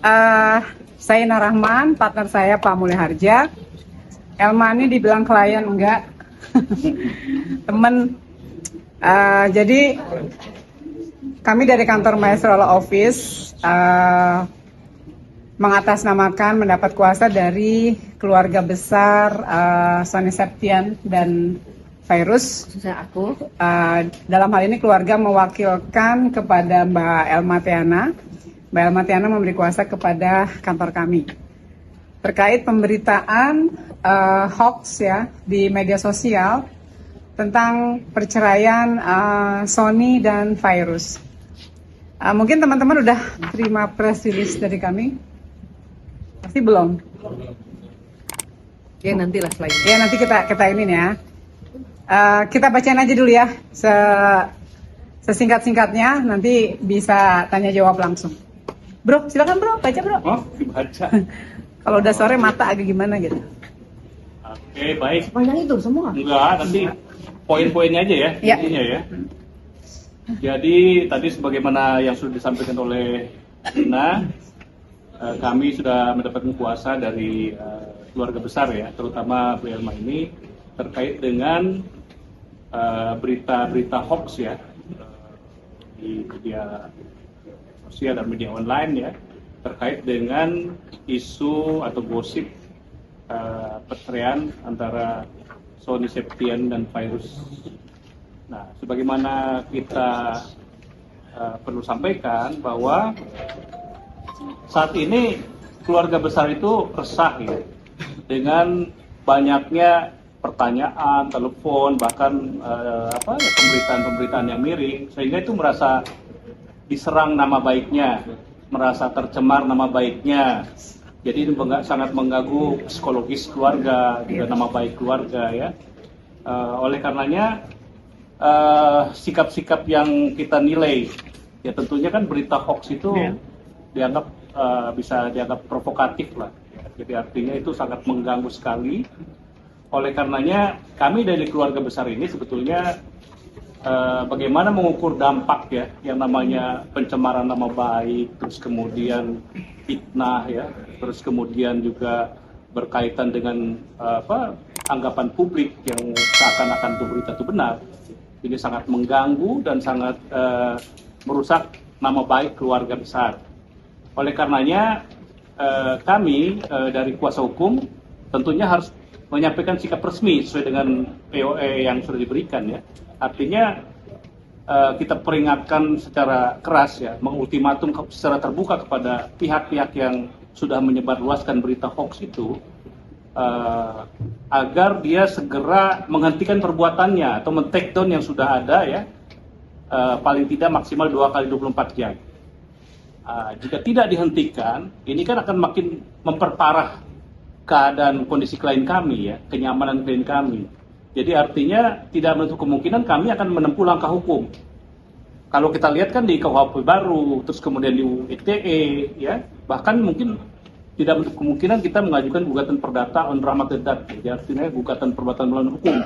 Uh, saya Ina Rahman, partner saya Pak Mulya Harja. Elma ini dibilang klien enggak, temen. Jadi kami dari kantor Maestro Law Office mengatasnamakan mendapat kuasa dari keluarga besar Sony Septian dan Virus. Dalam hal ini keluarga mewakilkan kepada Mbak Elma Teana. Mbak Elma Teana memberi kuasa kepada kantor kami terkait pemberitaan hoax ya di media sosial tentang perceraian Sony dan Virus. Mungkin teman-teman udah terima press release dari kami? Pasti belum. Ya nantilah slide. Ya nanti kita ini ya. Kita bacain aja dulu ya, sesingkat-singkatnya, nanti bisa tanya jawab langsung. Bro, silakan bro, baca bro. Oh, dibaca. Kalau udah sore mata agak gimana gitu. Oke, baik. Sepanjang itu semua? Enggak, nanti poin-poinnya aja ya, Ya. intinya ya. Jadi tadi sebagaimana yang sudah disampaikan oleh Ina, kami sudah mendapatkan kuasa dari keluarga besar ya, terutama Bu Elma ini terkait dengan berita-berita hoax ya di media sosial dan media online ya, terkait dengan isu atau gosip perceraian antara Sony Septian dan Virus. Nah, sebagaimana kita perlu sampaikan bahwa saat ini keluarga besar itu resah ya dengan banyaknya pertanyaan, telepon, bahkan pemberitaan-pemberitaan yang miring, sehingga itu merasa diserang nama baiknya, merasa tercemar nama baiknya. Jadi itu sangat mengganggu psikologis keluarga, juga nama baik keluarga ya. Oleh karenanya sikap-sikap yang kita nilai, ya tentunya kan berita hoax itu dianggap bisa dianggap provokatif lah. Jadi artinya itu sangat mengganggu sekali. Oleh karenanya kami dari keluarga besar ini sebetulnya bagaimana mengukur dampak ya yang namanya pencemaran nama baik, terus kemudian fitnah ya, terus kemudian juga berkaitan dengan anggapan publik yang seakan-akan itu berita itu benar. Ini sangat mengganggu dan sangat merusak nama baik keluarga besar. Oleh karenanya kami dari kuasa hukum tentunya harus menyampaikan sikap resmi sesuai dengan POE yang sudah diberikan ya. Artinya kita peringatkan secara keras ya, mengultimatum secara terbuka kepada pihak-pihak yang sudah menyebarluaskan berita hoax itu agar dia segera menghentikan perbuatannya atau men-take down yang sudah ada ya, paling tidak maksimal 2 kali 24 jam. Jika tidak dihentikan, ini kan akan makin memperparah keadaan kondisi klien kami ya, kenyamanan klien kami. Jadi artinya tidak menutup kemungkinan kami akan menempuh langkah hukum. Kalau kita lihat kan di KUHP baru, terus kemudian di ITE, ya, bahkan mungkin tidak menutup kemungkinan kita mengajukan gugatan perdata on rahmat dedat. Jadi artinya gugatan perbuatan melawan hukum,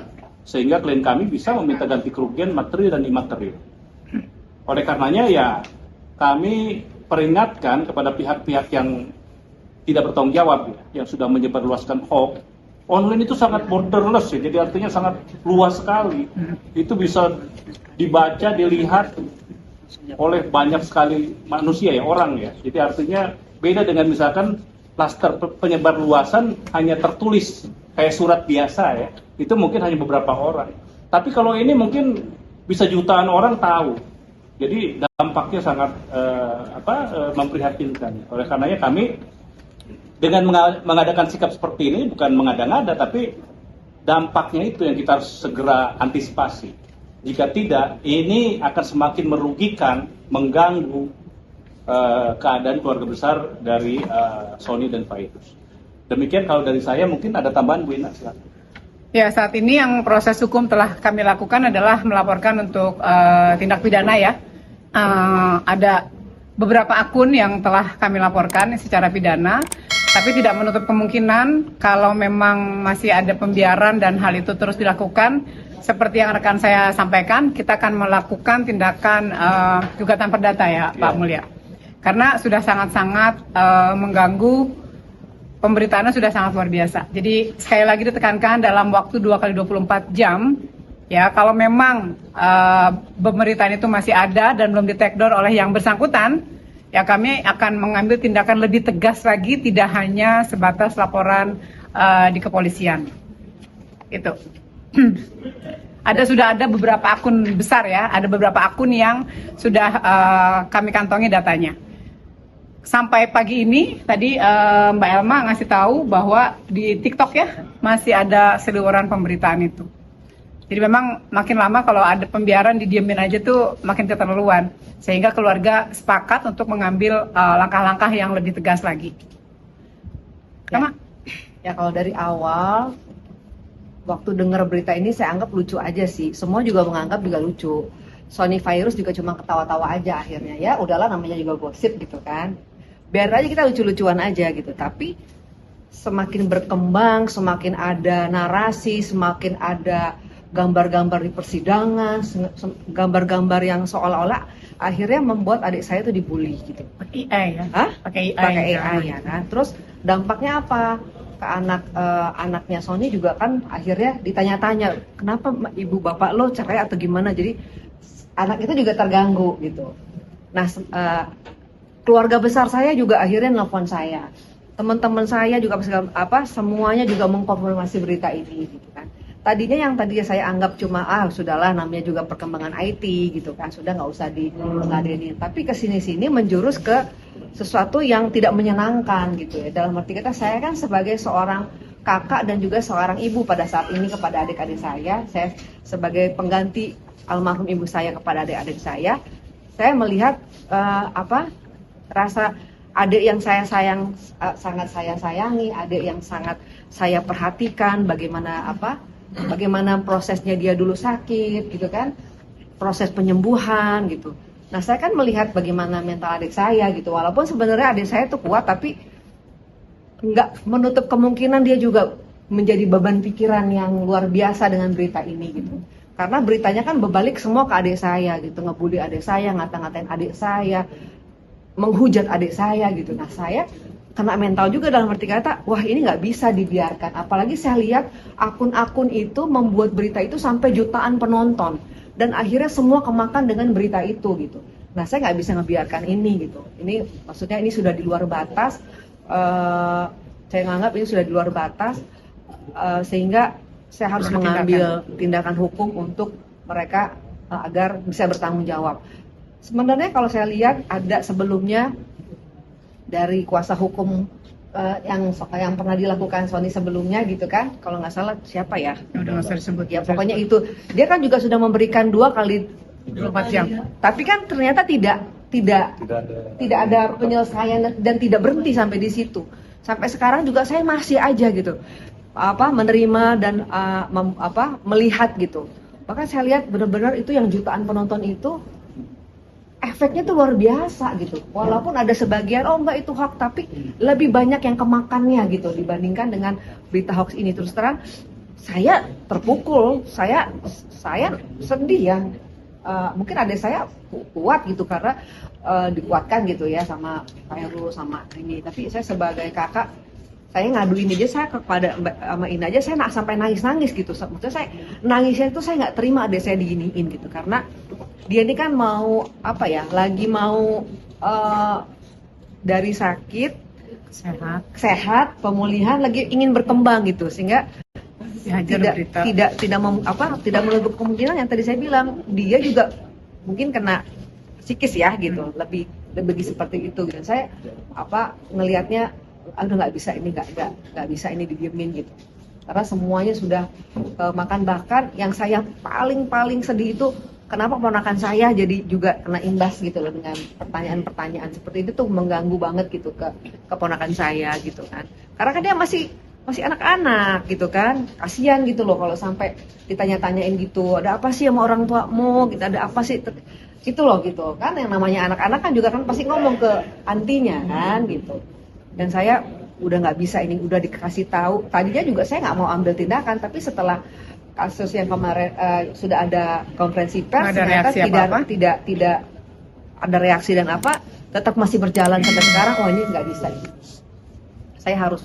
sehingga klien kami bisa meminta ganti kerugian material dan imaterial. Oleh karenanya ya kami peringatkan kepada pihak-pihak yang tidak bertanggung jawab ya, yang sudah menyebarluaskan hoax. Online itu sangat borderless ya, jadi artinya sangat luas sekali. Itu bisa dibaca, dilihat oleh banyak sekali manusia ya, orang ya. Jadi artinya beda dengan misalkan klaster penyebarluasan hanya tertulis kayak surat biasa ya. Itu mungkin hanya beberapa orang. Tapi kalau ini mungkin bisa jutaan orang tahu. Jadi dampaknya sangat memprihatinkan. Oleh karenanya kami dengan mengadakan sikap seperti ini bukan mengada-ngada, tapi dampaknya itu yang kita harus segera antisipasi. Jika tidak, ini akan semakin merugikan, mengganggu keadaan keluarga besar dari Sony dan Virus. Demikian kalau dari saya, mungkin ada tambahan Bu Ina, silakan. Ya, saat ini yang proses hukum telah kami lakukan adalah melaporkan untuk tindak pidana ya. Ada beberapa akun yang telah kami laporkan secara pidana. Tapi tidak menutup kemungkinan kalau memang masih ada pembiaran dan hal itu terus dilakukan, seperti yang rekan saya sampaikan, kita akan melakukan tindakan gugatan perdata ya Pak Mulya. karena sudah sangat-sangat mengganggu, pemberitaannya sudah sangat luar biasa. Jadi sekali lagi ditekankan dalam waktu 2 kali 24 jam, ya kalau memang pemberitaan itu masih ada dan belum di-take down oleh yang bersangkutan, ya kami akan mengambil tindakan lebih tegas lagi, tidak hanya sebatas laporan di kepolisian. Itu. Sudah ada beberapa akun besar ya, ada beberapa akun yang sudah kami kantongi datanya. Sampai pagi ini tadi Mbak Elma ngasih tahu bahwa di TikTok ya masih ada seliweran pemberitaan itu. Jadi memang makin lama kalau ada pembiaran didiemin aja tuh makin keterlaluan, sehingga keluarga sepakat untuk mengambil langkah-langkah yang lebih tegas lagi. Sama? Ya kalau dari awal waktu dengar berita ini saya anggap lucu aja sih. Semua juga menganggap juga lucu. Sony Virus juga cuma ketawa-tawa aja akhirnya. Ya udahlah, namanya juga gosip gitu kan. Biar aja kita lucu-lucuan aja gitu. Tapi semakin berkembang, semakin ada narasi, semakin ada gambar-gambar di persidangan, gambar-gambar yang seolah-olah akhirnya membuat adik saya tuh dibully gitu. Pakai AI ya? Hah? Pakai Pakai AI AI ya kan. Terus dampaknya apa? Ke anaknya Sony juga kan akhirnya ditanya-tanya, kenapa ibu bapak lo cerai atau gimana? Jadi anak itu juga terganggu gitu. Nah, keluarga besar saya juga akhirnya nelfon saya, teman-teman saya juga semuanya juga mengkonfirmasi berita ini gitu kan. Tadinya saya anggap cuma sudahlah, namanya juga perkembangan IT gitu kan, sudah nggak usah diladenin. Tapi kesini-sini menjurus ke sesuatu yang tidak menyenangkan gitu ya. Dalam arti kata, saya kan sebagai seorang kakak dan juga seorang ibu pada saat ini kepada adik-adik saya sebagai pengganti almarhum ibu saya kepada adik-adik saya melihat rasa adik yang sangat saya sayangi, adik yang sangat saya perhatikan, bagaimana prosesnya dia dulu sakit gitu kan, proses penyembuhan gitu. Nah, saya kan melihat bagaimana mental adik saya gitu, walaupun sebenarnya adik saya itu kuat, tapi nggak menutup kemungkinan dia juga menjadi beban pikiran yang luar biasa dengan berita ini gitu. Karena beritanya kan berbalik semua ke adik saya gitu, ngebully adik saya, ngata-ngatain adik saya, menghujat adik saya gitu. Nah, saya kena mental juga dalam arti kata, wah ini nggak bisa dibiarkan. Apalagi saya lihat akun-akun itu membuat berita itu sampai jutaan penonton. Dan akhirnya semua kemakan dengan berita itu gitu. Nah, saya nggak bisa ngebiarkan ini gitu. Ini maksudnya ini sudah di luar batas. Saya nganggap ini sudah di luar batas. Sehingga saya harus mengambil tindakan hukum untuk mereka agar bisa bertanggung jawab. Sebenarnya kalau saya lihat ada sebelumnya dari kuasa hukum yang pernah dilakukan Sony sebelumnya gitu kan, kalau nggak salah siapa ya? Udah nggak usah disebut. Ya pokoknya itu, dia kan juga sudah memberikan 2 kali 24 jam. Tapi kan ternyata tidak ada penyelesaian dan tidak berhenti sampai di situ. Sampai sekarang juga saya masih aja gitu, menerima dan melihat gitu. Bahkan saya lihat benar-benar itu yang jutaan penonton itu efeknya tuh luar biasa gitu. Walaupun ada sebagian enggak itu hoax, tapi lebih banyak yang kemakannya gitu dibandingkan dengan berita hoax ini. Terus terang saya terpukul, saya sedih ya. Mungkin adik saya kuat gitu karena dikuatkan gitu ya sama Pak Heru sama ini. Tapi saya sebagai kakak, saya ngaduin aja, saya kepada sama ini aja saya sampai nangis gitu. Maksudnya saya nangisnya itu saya nggak terima adik saya diginiin gitu, karena dia ini kan mau lagi mau dari sakit sehat pemulihan, lagi ingin berkembang gitu, sehingga tidak menutup kemungkinan yang tadi saya bilang dia juga mungkin kena psikis ya gitu, lebih seperti itu gitu. Saya ngelihatnya nggak bisa ini didiemin gitu, karena semuanya sudah makan. Bahkan yang saya paling sedih itu kenapa ponakan saya jadi juga kena imbas gitu loh, dengan pertanyaan-pertanyaan seperti itu tuh mengganggu banget gitu ke ponakan saya gitu kan. Karena kan dia masih anak-anak gitu kan, kasihan gitu loh kalau sampai ditanya-tanyain gitu, ada apa sih sama orang tuamu gitu, ada apa sih gitu loh gitu kan. Yang namanya anak-anak kan juga kan pasti ngomong ke antinya kan gitu. Dan saya udah nggak bisa, ini udah dikasih tahu. Tadinya juga saya nggak mau ambil tindakan, tapi setelah kasus yang kemarin sudah ada konferensi pers, ternyata tidak ada reaksi dan tetap masih berjalan sampai sekarang, oh ini nggak bisa. Saya harus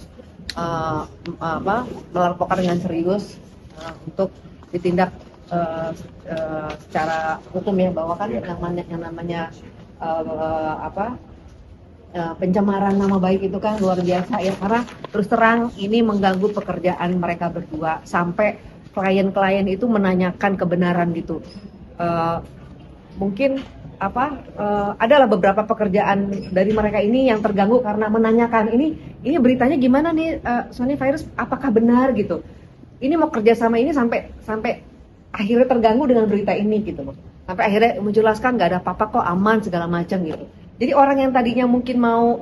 melaporkan dengan serius untuk ditindak secara hukum ya, bahwa kan yang namanya pencemaran nama baik itu kan luar biasa ya, karena terus terang ini mengganggu pekerjaan mereka berdua sampai klien-klien itu menanyakan kebenaran gitu. Mungkin adalah beberapa pekerjaan dari mereka ini yang terganggu karena menanyakan ini beritanya gimana nih, Sony Virus, apakah benar gitu. Ini mau kerja sama ini sampai akhirnya terganggu dengan berita ini gitu loh. Sampai akhirnya menjelaskan nggak ada apa-apa kok, aman segala macam gitu. Jadi orang yang tadinya mungkin mau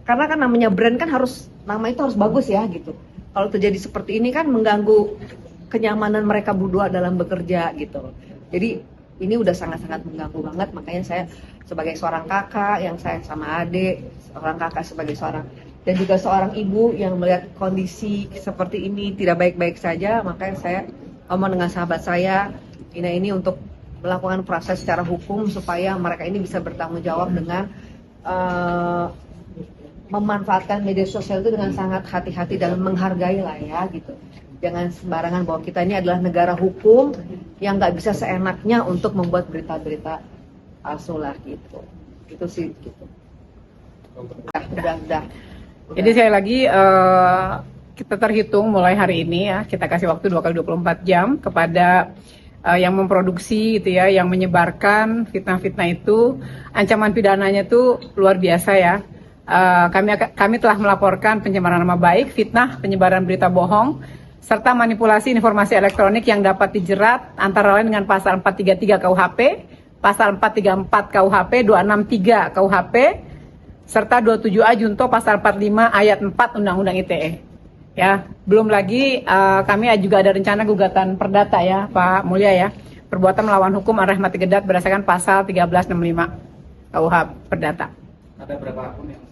karena kan namanya brand kan nama itu harus bagus ya gitu. Kalau terjadi seperti ini kan mengganggu kenyamanan mereka berdua dalam bekerja gitu. Jadi ini udah sangat-sangat mengganggu banget, makanya saya sebagai seorang kakak yang sayang sama adik, seorang kakak sebagai seorang, dan juga seorang ibu yang melihat kondisi seperti ini tidak baik-baik saja, makanya saya ngomong dengan sahabat saya, ini untuk melakukan proses secara hukum supaya mereka ini bisa bertanggung jawab dengan memanfaatkan media sosial itu dengan sangat hati-hati dan menghargai lah ya gitu. Jangan sembarangan, bahwa kita ini adalah negara hukum yang nggak bisa seenaknya untuk membuat berita-berita palsu lah gitu. Itu sih gitu. Udah. Jadi sekali lagi kita terhitung mulai hari ini ya, kita kasih waktu 2 kali 24 jam kepada yang memproduksi gitu ya, yang menyebarkan fitnah-fitnah itu, ancaman pidananya itu luar biasa ya. Kami telah melaporkan pencemaran nama baik, fitnah, penyebaran berita bohong, serta manipulasi informasi elektronik yang dapat dijerat antara lain dengan pasal 433 KUHP, pasal 434 KUHP, 263 KUHP, serta 27A junto pasal 45 ayat 4 Undang-Undang ITE. Ya, belum lagi kami juga ada rencana gugatan perdata ya, Pak Mulya ya, perbuatan melawan hukum arah mati gedat berdasarkan pasal 1365 KUH Perdata. Ada berapa akun yang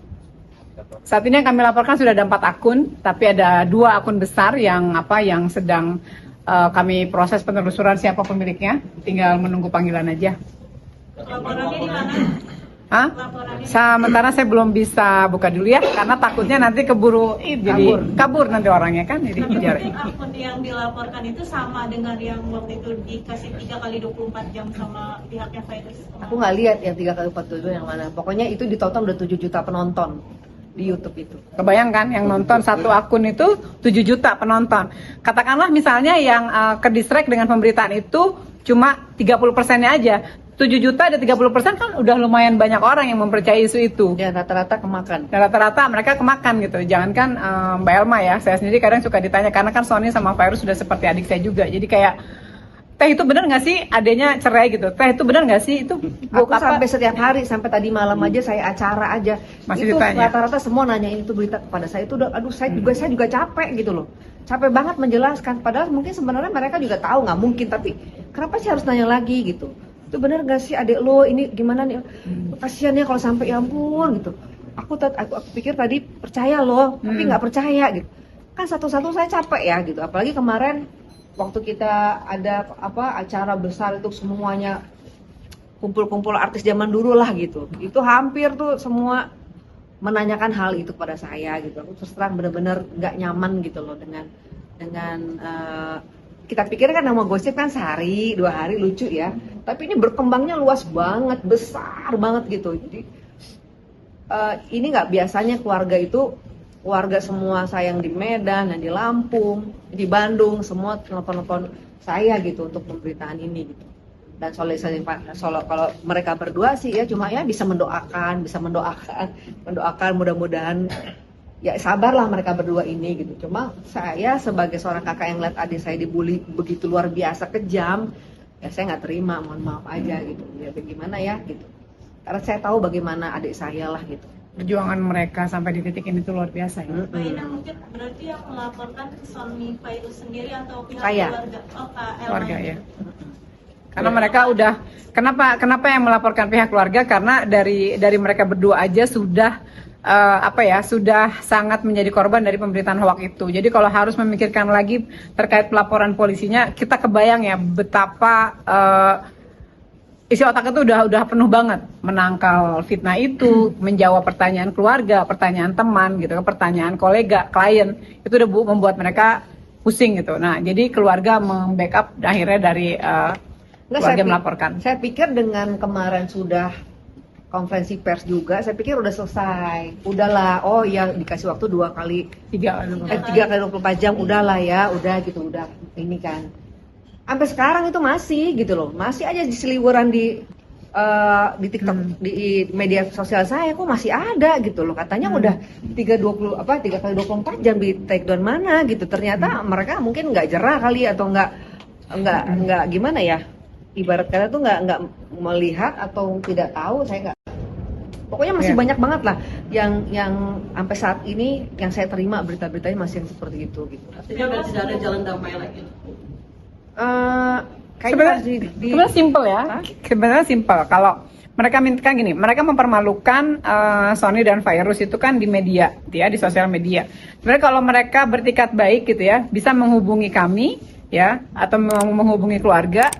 saat ini yang kami laporkan sudah ada 4 akun, tapi ada 2 akun besar yang sedang kami proses penelusuran siapa pemiliknya, tinggal menunggu panggilan aja. Laporannya di mana? Hah? Sementara saya belum bisa buka dulu ya, karena takutnya nanti keburu jadi kabur nanti orangnya kan, jadi kejar. Akun yang dilaporkan itu sama dengan yang waktu itu dikasih 3 kali 24 jam sama pihaknya Virus. Aku nggak lihat yang 3 kali 47 yang mana. Pokoknya itu ditonton udah 7 juta penonton di YouTube itu. Kebayangkan yang nonton satu akun itu 7 juta penonton. Katakanlah misalnya yang ke-distract dengan pemberitaan itu cuma 30%-nya aja. 7 juta ada 30% kan udah lumayan banyak orang yang mempercayai isu itu. Ya rata-rata kemakan. Dan rata-rata mereka kemakan gitu. Jangankan Mbak Elma ya, saya sendiri kadang suka ditanya karena kan Sony sama Virus sudah seperti adik saya juga. Jadi kayak, teh itu benar nggak sih adanya cerai gitu? Teh itu benar nggak sih itu? Aku sampai setiap hari, sampai tadi malam aja saya acara aja. Masih itu ditanya. rata-rata semua nanyain itu berita kepada saya itu udah, aduh saya juga capek gitu loh. Capek banget menjelaskan. Padahal mungkin sebenarnya mereka juga tahu nggak mungkin, tapi kenapa sih harus nanya lagi gitu? Itu benar gak sih adik lo ini gimana nih, kasihan ya kalau sampai ya ampun gitu. Aku pikir tadi percaya loh, tapi nggak percaya gitu. Kan satu-satu saya capek ya gitu. Apalagi kemarin waktu kita ada acara besar itu semuanya kumpul-kumpul artis zaman dulu lah gitu. Itu hampir tuh semua menanyakan hal itu kepada saya gitu. Aku terus terang benar-benar nggak nyaman gitu loh dengan kita pikir kan nama gosip kan sehari 2 hari lucu ya, tapi ini berkembangnya luas banget, besar banget gitu. Jadi ini nggak biasanya keluarga semua saya yang di Medan, yang di Lampung, di Bandung, semua telepon saya gitu untuk pemberitaan ini gitu. Dan kalau mereka berdua sih ya cuma ya bisa mendoakan mudah-mudahan ya sabarlah mereka berdua ini gitu. Cuma saya sebagai seorang kakak yang lihat adik saya dibully begitu luar biasa kejam, ya saya nggak terima, mohon maaf aja gitu. Ya bagaimana ya gitu. Karena saya tahu bagaimana adik saya lah gitu. Perjuangan mereka sampai di titik ini tuh luar biasa ya. Mbak Ina mungkin berarti yang melaporkan Sony Virus sendiri atau pihak Saya. keluarga? Oh, Kak Elma. Keluarga ya. Karena mereka udah, kenapa yang melaporkan pihak keluarga, karena dari mereka berdua aja sudah sudah sangat menjadi korban dari pemberitaan hoax itu. Jadi kalau harus memikirkan lagi terkait pelaporan polisinya, kita kebayang ya betapa isi otak itu udah penuh banget, menangkal fitnah itu, menjawab pertanyaan keluarga, pertanyaan teman gitu, pertanyaan kolega, klien, itu udah membuat mereka pusing gitu. Nah, jadi keluarga membackup akhirnya dari keluarga melaporkan. Saya pikir dengan kemarin sudah konferensi pers juga, saya pikir udah selesai. Udahlah, oh ya dikasih waktu 3 kali 24 jam, udahlah ya, udah gitu, udah ini kan. Sampai sekarang itu masih gitu loh, masih aja diseliweran di TikTok, di media sosial saya kok masih ada gitu loh. Katanya udah 3 kali 24 jam di take down mana gitu. Ternyata mereka mungkin nggak jerah kali atau nggak gimana ya. Ibarat kata tuh nggak melihat atau tidak tahu, saya nggak. Pokoknya masih banyak banget lah yang sampai saat ini yang saya terima berita-beritanya masih yang seperti itu gitu. Artinya udah tidak ada jalan damai lagi. Sebenarnya simple ya. Sebenarnya simple. Kalau mereka minta gini, mereka mempermalukan Sony dan Virus itu kan di media, ya, di sosial media. Sebenarnya kalau mereka bertikat baik gitu ya, bisa menghubungi kami ya, atau menghubungi keluarga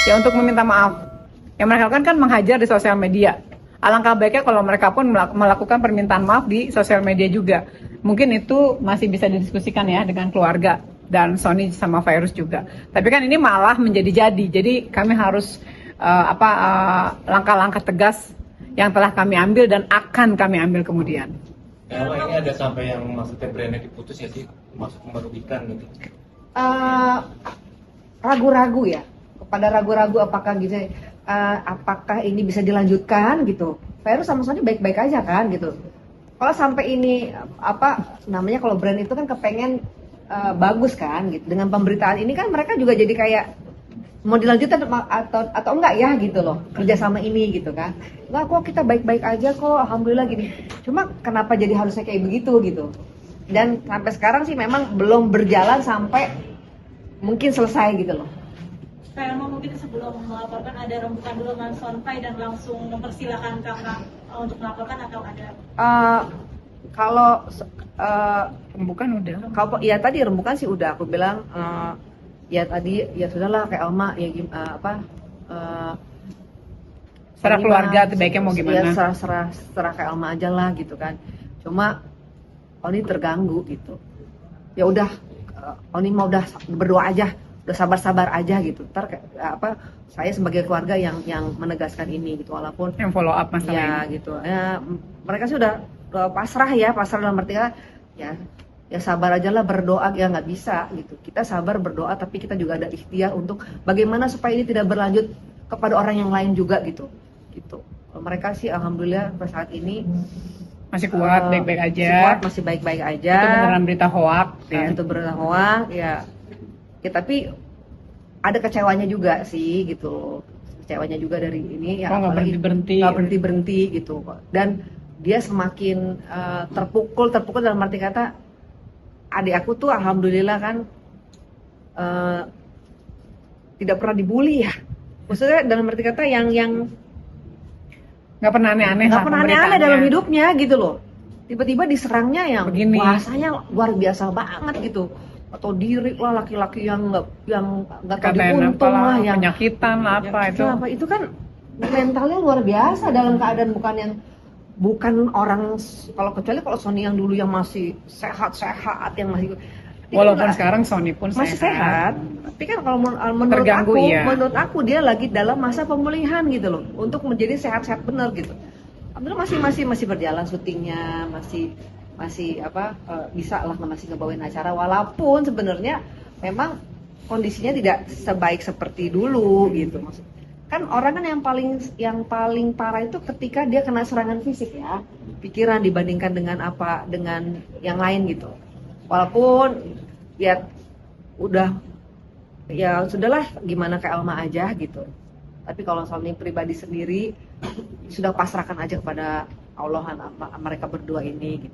ya untuk meminta maaf. Yang mereka lakukan kan menghajar di sosial media. Alangkah baiknya kalau mereka pun melakukan permintaan maaf di sosial media juga. Mungkin itu masih bisa didiskusikan ya dengan keluarga dan Sony sama Virus juga. Tapi kan ini malah menjadi-jadi. Jadi kami harus langkah-langkah tegas yang telah kami ambil dan akan kami ambil kemudian. Kalau ini ada sampai yang maksudnya brandnya diputus ya sih, masuk merugikan gitu. Ragu-ragu ya. Kepada ragu-ragu apakah gitu, apakah ini bisa dilanjutkan gitu. Virus sama Sony baik-baik aja kan gitu. Kalau sampai ini kalau brand itu kan kepengen bagus kan gitu. Dengan pemberitaan ini kan mereka juga jadi kayak mau dilanjutkan atau enggak ya gitu loh, kerjasama ini gitu kan. Enggak kok, kita baik-baik aja kok, alhamdulillah gini. Cuma kenapa jadi harusnya kayak begitu gitu. Dan sampai sekarang sih memang belum berjalan sampai mungkin selesai gitu loh. Kayak mungkin sebelum melaporkan ada rembukan dulu dengan Sonpai dan langsung mempersilahkan kakak untuk melaporkan atau ada? Kalau Rembukan udah. Kalau ya tadi rembukan sih udah aku bilang ya tadi ya sudahlah kayak Alma ya Serah keluarga tuh baiknya mau gimana? Ya serah kayak Alma aja lah gitu kan. Cuma Oni terganggu gitu. Ya udah Oni mau udah berdoa aja, udah sabar-sabar aja gitu. Ntar saya sebagai keluarga yang menegaskan ini gitu, walaupun Yang follow up masalah ya gitu. Ya mereka sih udah pasrah dalam arti ya sabar aja lah, berdoa ya nggak bisa gitu. Kita sabar berdoa tapi kita juga ada ikhtiar untuk bagaimana supaya ini tidak berlanjut kepada orang yang lain juga gitu. Mereka sih alhamdulillah pada saat ini masih kuat, baik-baik aja. Masih baik-baik aja. Itu beneran berita hoax ya. Itu berita hoax ya tapi ada kecewanya juga sih gitu. Kecewanya juga dari ini ya, nggak berhenti gitu. Dan dia semakin terpukul dalam arti kata adik aku tuh alhamdulillah kan tidak pernah dibully ya. Maksudnya dalam arti kata yang nggak pernah aneh-aneh dalam hidupnya gitu loh. Tiba-tiba diserangnya yang begini, bahasanya luar biasa banget gitu. Atau diri lah, laki-laki yang nggak tahu diuntung lah, yang penyakitan itu kan mentalnya luar biasa dalam keadaan bukan orang, kecuali kalau Sony yang dulu yang masih sehat yang masih walaupun sekarang Sony pun masih sehat. Tapi kan kalau menurut aku dia lagi dalam masa pemulihan gitu loh, untuk menjadi sehat-sehat benar gitu. Alhamdulillah masih berjalan syutingnya, masih bisa lah masih ngebawain acara, walaupun sebenarnya memang kondisinya tidak sebaik seperti dulu gitu. Maksud kan orang kan yang paling parah itu ketika dia kena serangan fisik ya, pikiran dibandingkan dengan yang lain gitu. Walaupun ya udah ya sudahlah, gimana kayak Alma aja gitu. Tapi kalau Sony pribadi sendiri sudah pasrahkan aja kepada Allah mereka berdua ini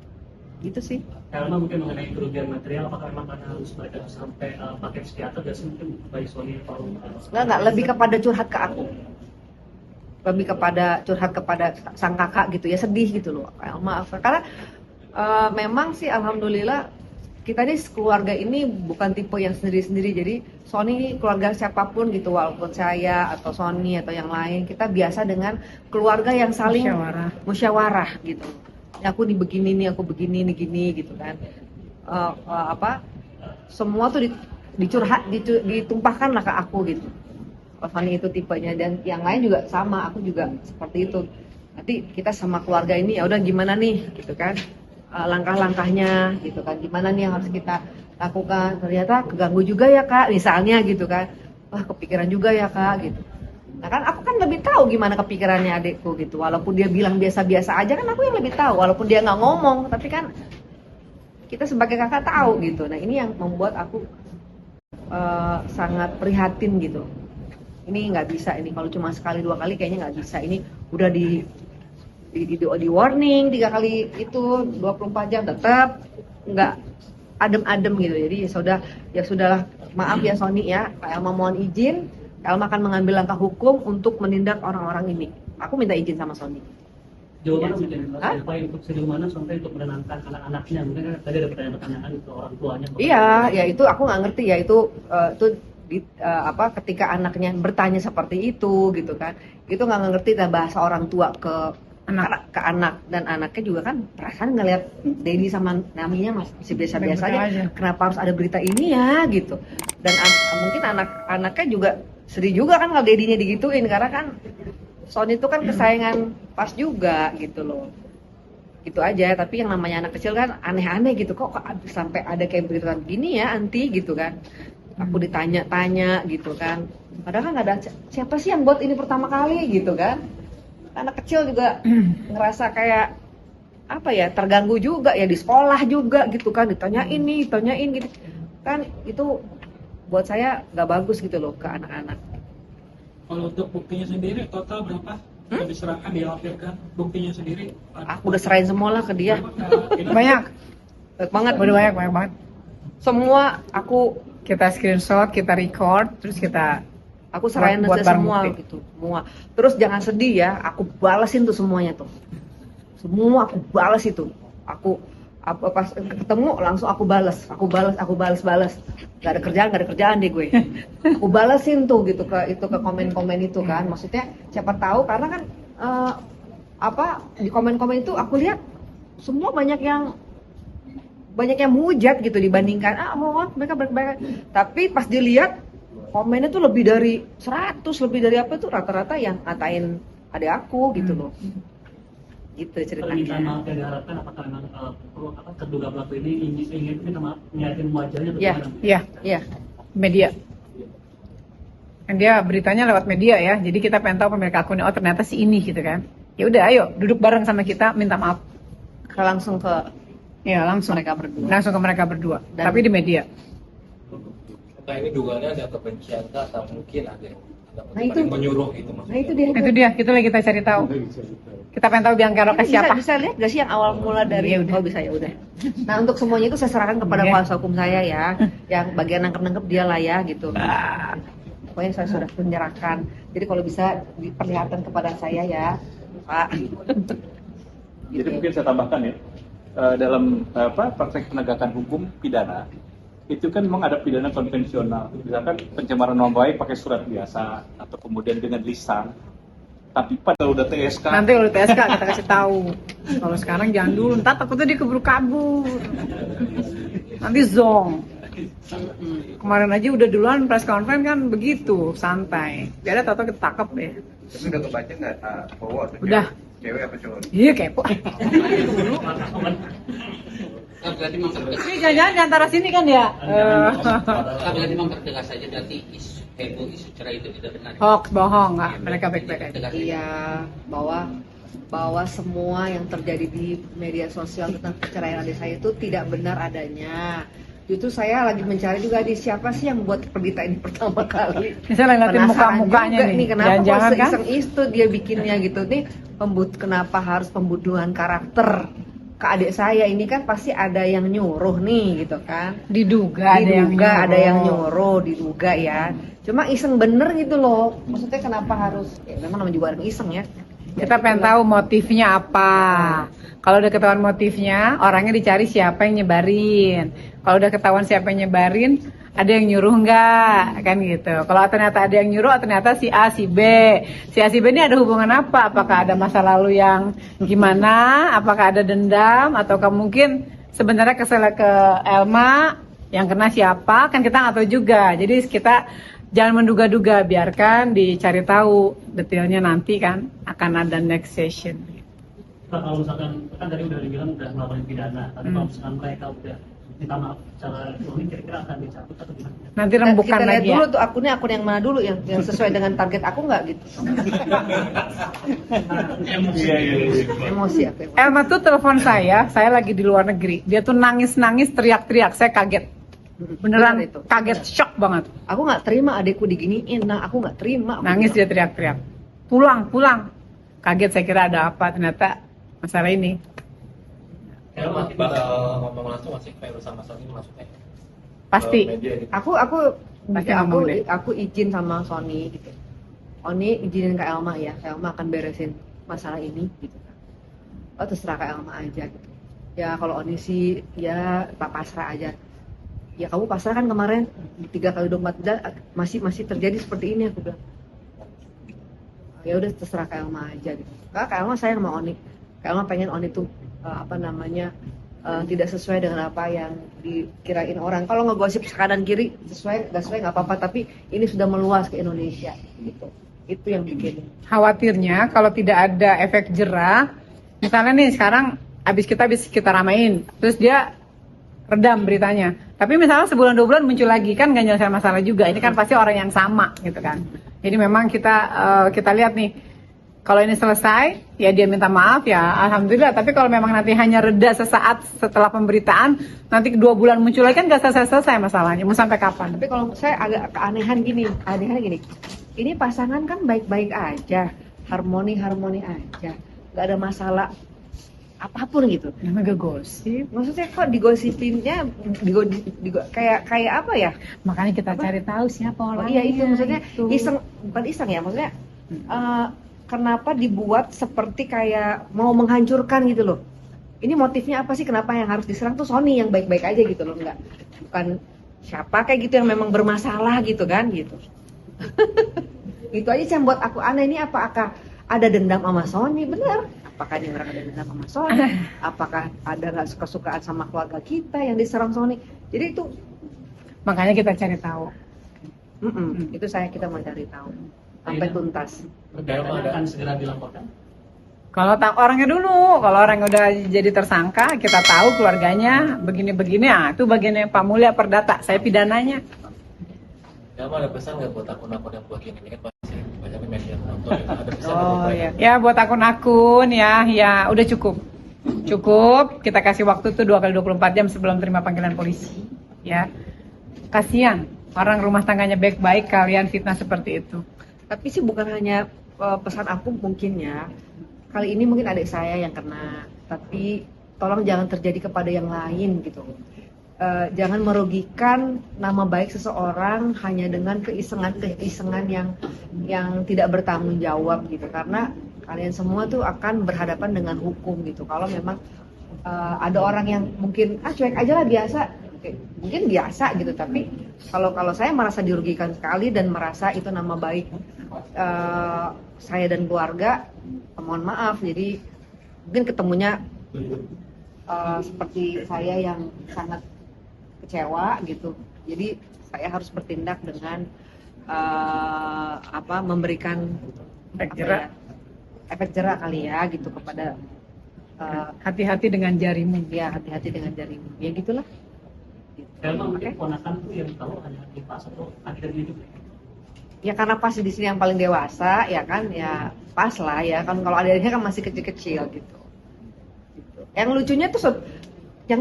gitu sih. Karena mungkin mengenai kerugian material, apakah memang harus mereka sampai pakai psikiater dan mungkin baik Sony atau nggak lebih kepada curhat ke aku, lebih kepada curhat kepada sang kakak gitu ya, sedih gitu loh, maaf karena memang sih alhamdulillah kita nih keluarga ini bukan tipe yang sendiri-sendiri. Jadi Sony ini keluarga siapapun gitu, walaupun saya atau Sony atau yang lain, kita biasa dengan keluarga yang saling musyawarah gitu. Ya, aku nih begini nih, aku begini nih gini gitu kan. Semua tuh ditumpahkan lah ke aku gitu. Kalau Sony itu tipenya, dan yang lain juga sama, aku juga seperti itu. Nanti kita sama keluarga ini ya udah gimana nih gitu kan, langkah-langkahnya gitu kan, gimana nih yang harus kita lakukan. Ternyata keganggu juga ya kak, misalnya gitu kan, wah kepikiran juga ya kak gitu. Nah kan aku kan lebih tahu gimana kepikirannya adikku gitu, walaupun dia bilang biasa-biasa aja kan aku yang lebih tahu, walaupun dia nggak ngomong, tapi kan kita sebagai kakak tahu gitu. Nah ini yang membuat aku sangat prihatin gitu. Ini nggak bisa, ini kalau cuma sekali dua kali kayaknya nggak bisa. Ini udah di warning 3 kali itu 24 jam tetap nggak adem-adem gitu. Jadi ya sudahlah, maaf ya Sony ya, Kak Elma mohon izin, Kak Elma akan mengambil langkah hukum untuk menindak orang-orang ini. Aku minta izin sama Sony. Jauh mana mungkin sampai untuk sejauh mana sampai untuk menenangkan anak-anaknya, mungkin kan tadi ada pertanyaan-pertanyaan itu orang tuanya. Iya, ya itu aku nggak ngerti ya, itu ketika anaknya bertanya seperti itu gitu kan, itu nggak ngerti lah bahasa orang tua ke anak, dan anaknya juga kan perasaan ngelihat Dedi sama Naminya masih biasa-biasa aja, kenapa harus ada berita ini ya gitu. Dan mungkin anaknya juga sedih juga kan kalau Dedinya digituin, karena kan Sony itu kan kesayangan pas juga gitu loh. Gitu aja, tapi yang namanya anak kecil kan aneh-aneh gitu, kok sampai ada kayak berita gini ya anti gitu kan. Aku ditanya-tanya gitu kan, padahal kan nggak ada siapa sih yang buat ini pertama kali gitu kan. Anak kecil juga ngerasa kayak apa ya, terganggu juga ya, di sekolah juga gitu kan, ditanyain gitu kan. Itu buat saya nggak bagus gitu loh ke anak-anak. Kalau untuk buktinya sendiri total berapa yang diserahkan, dilampirkan buktinya sendiri? Aku udah serahin semua lah ke dia. Banyak banget, udah banyak banget. Semua Kita screenshot, kita record, terus aku serahin buat aja barang semua bukti. gitu, semua. Terus jangan sedih ya, aku balesin tuh semuanya tuh. Semua aku balas itu. Aku pas ketemu langsung aku balas. Gak ada kerjaan deh gue. Aku balesin tuh gitu ke komen-komen itu kan. Maksudnya siapa tahu, karena kan di komen-komen itu aku lihat semua banyak yang menghujat gitu dibandingkan mereka baik-baik. Tapi pas dilihat komennya tuh lebih dari 100, lebih dari apa tuh, rata-rata yang ngatain adik aku gitu loh. Gitu ceritanya. Permintaan maaf yang diharapkan, apakah memang terduga pelaku ini ingin minta maaf, ngeliatin wajahnya atau gimana? Iya. Media. Kan dia beritanya lewat media ya, jadi kita pengen tahu pemilik akunnya, oh ternyata si ini gitu kan. Ya udah, ayo duduk bareng sama kita, minta maaf. Langsung ke langsung ke mereka berdua. Tapi di media. Nah ini dugaannya ada kebencian atau mungkin ada itu menyuruh gitu maksudnya. Nah itu dia. Itu dia, itu lagi kita cari tahu. Kita pengen tahu Bianca Roka siapa. Bisa lihat gak sih yang awal mula dari bisa ya udah. Nah untuk semuanya itu saya serahkan kepada kuasa hukum saya ya, yang bagian nangkep dia lah ya gitu. Pokoknya saya sudah menyerahkan. Jadi kalau bisa diperlihatkan kepada saya ya, Pak. Jadi mungkin saya tambahkan ya, dalam praktek penegakan hukum pidana itu kan memang ada pidana konvensional, misalkan pencemaran nama baik pakai surat biasa atau kemudian dengan lisan. Tapi pada udah TSK, nanti kalau TSK kita kasih tahu. Kalau sekarang jangan dulu, ntar takutnya dia keburu-kabur. Nanti zong. Kemarin aja udah duluan press conference kan begitu, santai. Gak ada tahu kita takep ya. Tapi udah kebaca nggak cowok atau Udah. cewek apa cowok? Iya kepo. Berarti mempertegas. Ini jangan-jangan di antara sini kan ya. Berarti mempertegas saja, berarti isu cerai itu tidak benar. Hoax, bohong, nggak. Mereka baik-baik aja. Iya, bahwa semua yang terjadi di media sosial tentang perceraian adik saya itu tidak benar adanya. Justru saya lagi mencari juga di siapa sih yang buat berita ini pertama kali. Misalnya ngeliatin muka-mukanya nih. Kenapa kok Jangan-jangan kan? seiseng itu dia bikinnya gitu nih. Kenapa harus pembunuhan karakter ke adik saya? Ini kan pasti ada yang nyuruh nih gitu kan. Diduga ada yang nyuruh, diduga ya. Cuma iseng bener gitu loh. Maksudnya kenapa harus? Ya memang namanya juga orang iseng ya. Kita pengen tahu motifnya apa. Kalau udah ketahuan motifnya, orangnya dicari siapa yang nyebarin. Kalau udah ketahuan siapa yang nyebarin, ada yang nyuruh nggak, kan gitu. Kalau ternyata ada yang nyuruh, ternyata si A, si B. Si A, si B ini ada hubungan apa? Apakah ada masa lalu yang gimana? Apakah ada dendam? Ataukah mungkin sebenarnya kesel ke Elma, yang kena siapa? Kan kita nggak tahu juga. Jadi kita jangan menduga-duga, biarkan dicari tahu detailnya, nanti kan akan ada next session. Pak, kalau misalkan kan tadi udah dibilang udah melakukan pidana, tapi kalau misalkan mereka udah minta maaf secara elektronik, kira-kira akan dicabut atau gimana? Nanti rembukan kita lihat lagi dulu ya. tuh akun yang mana dulu yang sesuai dengan target aku nggak gitu. Emosi aku. Elma tuh telepon saya lagi di luar negeri. Dia tuh nangis-nangis, teriak-teriak, saya kaget. Beneran Benar itu. kaget, shock banget. Aku nggak terima adikku diginiin, nah aku nggak terima. aku Nangis bilang. dia teriak-teriak. Pulang. Kaget, saya kira ada apa, ternyata masalah ini. Elma bakal ngomong langsung masih virus sama Sony maksudnya? Pasti. Ke media gitu. Pasti ngomong deh. Aku izin sama Sony gitu. Oni izinin ke Elma ya, Elma akan beresin masalah ini gitu kan. Oh terserah ke Elma aja gitu. Ya kalau Oni sih ya tak pasrah aja. Ya kamu pasrah kan kemarin 3x24 jam masih terjadi seperti ini, aku bilang. Ya udah terserah ke Elma aja gitu. Kak Elma sayang sama Oni. Kak Elma pengen Oni tuh tidak sesuai dengan apa yang dikirain orang. Kalau ngegosip kanan kiri sesuai nggak sesuai nggak apa-apa, tapi ini sudah meluas ke Indonesia gitu. Itu yang bikin. Khawatirnya kalau tidak ada efek jerah, misalnya nih sekarang habis kita ramein, terus dia redam beritanya. Tapi misalnya sebulan 2 bulan muncul lagi, kan nggak nyelesain masalah juga. Ini kan pasti orang yang sama gitu kan. Jadi memang kita lihat nih, kalau ini selesai, ya dia minta maaf ya, alhamdulillah. Tapi kalau memang nanti hanya reda sesaat setelah pemberitaan, nanti 2 bulan muncul lagi kan nggak selesai masalahnya. Mau sampai kapan? Tapi kalau saya agak keanehan gini. Ini pasangan kan baik-baik aja, harmoni aja, nggak ada masalah apapun gitu. Namanya gosip. Maksudnya kok digosipinnya kayak apa ya? Makanya kita cari tahu siapa Oh orangnya. iya itu maksudnya itu. bukan iseng ya, maksudnya kenapa dibuat seperti kayak mau menghancurkan gitu loh. Ini motifnya apa sih, kenapa yang harus diserang tuh Sony yang baik-baik aja gitu loh, enggak bukan siapa kayak gitu yang memang bermasalah gitu kan gitu. Itu aja yang buat aku aneh, ini apakah ada dendam sama Sony, bener? Apakah dia orang ada dendam sama Sony? Apakah ada nggak suka-sukaan sama keluarga kita yang diserang Sony? Jadi itu Makanya kita cari tahu. itu kita mau cari tahu sampai tuntas. Berkaitan akan segera dilaporkan. Kalau orangnya dulu, kalau orang udah jadi tersangka, kita tahu keluarganya begini-begini, itu bagiannya Pak Mulya Perdata, saya pidananya. Elma ada pesan nggak buat akun-akun yang buat ini kan pasti banyak media nonton ya. Ada pesan nggak Oh buat ya, mereka? ya buat akun-akun ya udah cukup. Kita kasih waktu tuh 2x24 jam sebelum terima panggilan polisi. Ya, kasihan orang rumah tangganya baik-baik, kalian fitnah seperti itu. Tapi sih bukan hanya pesan aku mungkin ya. Kali ini mungkin adik saya yang kena, tapi tolong jangan terjadi kepada yang lain gitu. Jangan merugikan nama baik seseorang hanya dengan keisengan yang tidak bertanggung jawab gitu. Karena kalian semua tuh akan berhadapan dengan hukum gitu. Kalau memang ada orang yang mungkin cuek aja lah biasa, mungkin biasa gitu. Tapi kalau saya merasa dirugikan sekali dan merasa itu nama baik saya dan keluarga, mohon maaf. Jadi mungkin ketemunya seperti saya yang sangat kecewa gitu. Jadi saya harus bertindak dengan memberikan efek jerah kali ya gitu kepada Hati-hati dengan jarimu. ya hati-hati dengan jarimu. Ya gitulah. Emang ponakan tuh yang tahu hanya di pas atau akhir dari hidup. Ya karena pasti di sini yang paling dewasa ya kan, ya pas lah ya kan, kalau adiknya kan masih kecil-kecil gitu. Yang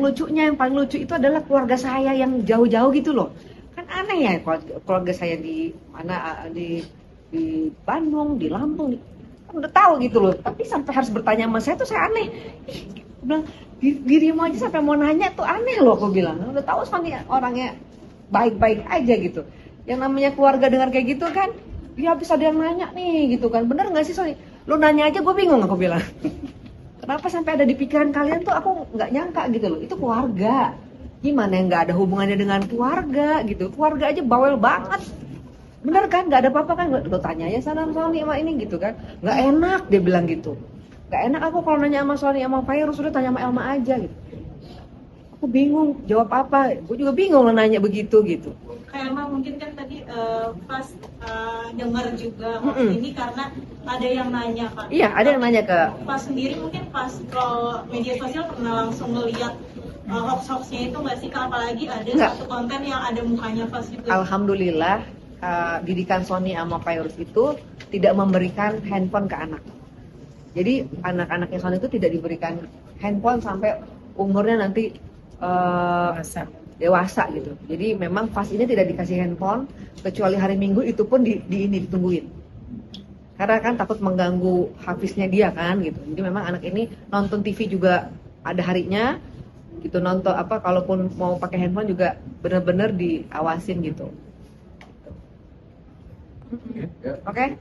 lucunya yang paling lucu itu adalah keluarga saya yang jauh-jauh gitu loh. Kan aneh ya keluarga saya di mana, di Bandung, di Lampung, kan udah tahu gitu loh. Tapi sampai harus bertanya sama saya tuh saya aneh. Aku bilang dirimu aja sampai mau nanya tuh aneh loh, aku bilang. Udah tahu soalnya orangnya baik-baik aja gitu. Yang namanya keluarga dengar kayak gitu kan, ya bisa ada yang nanya nih gitu kan. Bener nggak sih Sony? Lu nanya aja gue bingung, aku bilang. Kenapa sampai ada di pikiran kalian tuh aku nggak nyangka gitu loh. Itu keluarga. Gimana yang nggak ada hubungannya dengan keluarga gitu. Keluarga aja bawel banget. Bener kan? Nggak ada apa-apa kan? Lo tanya ya sana Sony sama ini gitu kan. Nggak enak dia bilang gitu. Nggak enak aku kalau nanya sama Sony sama Virus udah tanya sama Elma aja gitu. Aku bingung jawab apa. Gue juga bingung lo nanya begitu gitu. Kayak emang mungkin kan tadi pas dengar juga hoax ini karena ada yang nanya kan. Iya, ada yang nanya ke Pas sendiri mungkin pas scroll media sosial pernah langsung ngeliat hoax-hoaxnya itu nggak sih Kak? Apalagi ada Nggak. satu konten yang ada mukanya pas juga. Alhamdulillah didikan Sony sama Virus itu tidak memberikan handphone ke anak. Jadi anak-anaknya Sony itu tidak diberikan handphone sampai umurnya nanti dewasa gitu. Jadi memang pas ini tidak dikasih handphone kecuali hari Minggu, itu pun ini ditungguin. Karena kan takut mengganggu hafiznya dia kan gitu. Jadi memang anak ini nonton TV juga ada harinya gitu, nonton apa kalaupun mau pakai handphone juga benar-benar diawasin gitu. Oke?